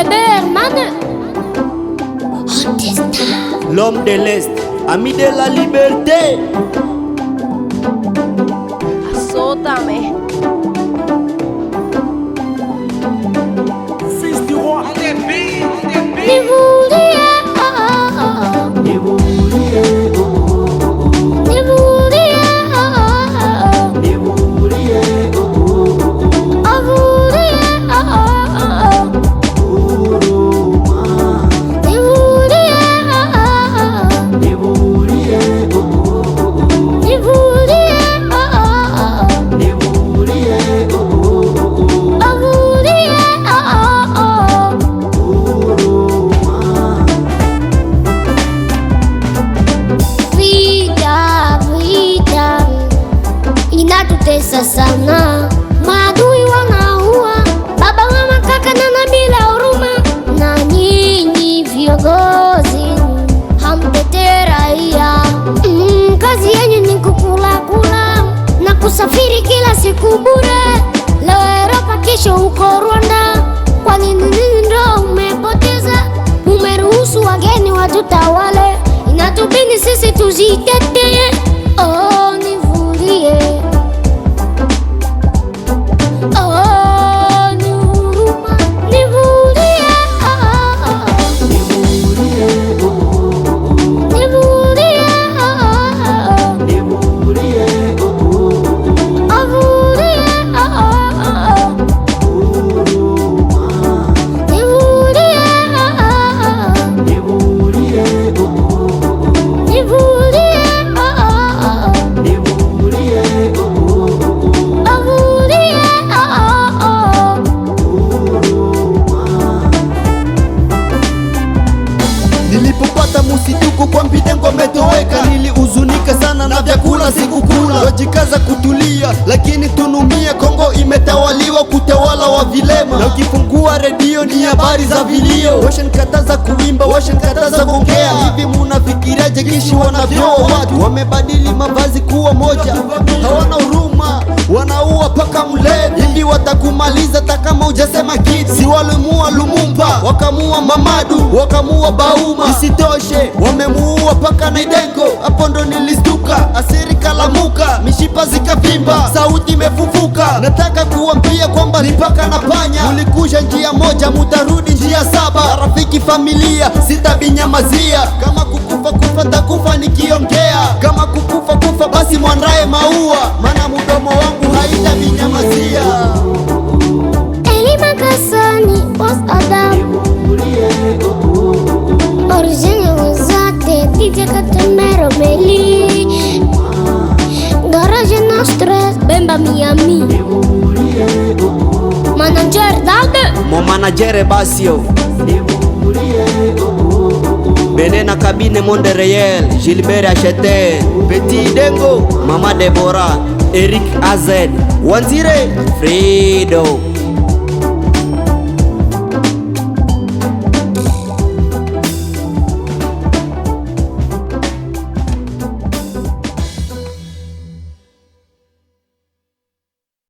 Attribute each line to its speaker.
Speaker 1: bébé Herman.
Speaker 2: L'homme de l'Est, ami de la liberté.
Speaker 1: Azótame.
Speaker 2: Fils du roi.
Speaker 1: Inatutesa sana, maadui wanaua baba, mama, kaka na bila huruma. Na nyinyi viongozi hamtetee raia. Kazi yenyu ni kukula na kusafiri kila siku bure. Leo Europa, kesho huko Rwanda. Kwa nini ndo umepoteza? Umeruhusu wageni watutawale, inatubidi sisi tujitetee. Oh, nivulie.
Speaker 2: Nilipopata musituko kwa Mbitengo metoweka, nilihuzunika sana na vyakula sikukula. Wajikaza kutulia lakini tunumia, Kongo imetawaliwa kutawala wa vilema. Na ukifungua redio ni habari za vilio, washanikataza kuimba, washanikataza kuongea. Hivi munafikiriaje kishi wanavyoa watu? Wamebadili mavazi kuwa moja, hawana huruma, wanaua paka mlevi. Hivi watakumaliza takama ujasema kitu. Si walimua Lumumba, wakamua Mamadu, wakamua Bauma. Isitoshe wamemuua paka na Idengo. Hapo ndo nilistuka, asiri kalamuka, mishipa zikavimba, sauti imefufuka. Nataka kuambia kwamba ni paka na panya. Mulikuja njia moja, mutarudi njia saba. Rafiki, familia sitabinyamazia. Kama kukufa takufa nikiongea, kama kukufa basi mwandae maua, mana mudomo wangu haitabinyamazia.
Speaker 1: Elima Kasani was Adam. Origine wazate DJ Katemero Meli. Garage Nostres Bemba Miami. Manager Dalde.
Speaker 2: Mon manager Basio. Benena Cabine Monde Réel, Gilbert Achete, Petit Dengo, Mama Deborah, Eric Azed, Wanzire, Fredo.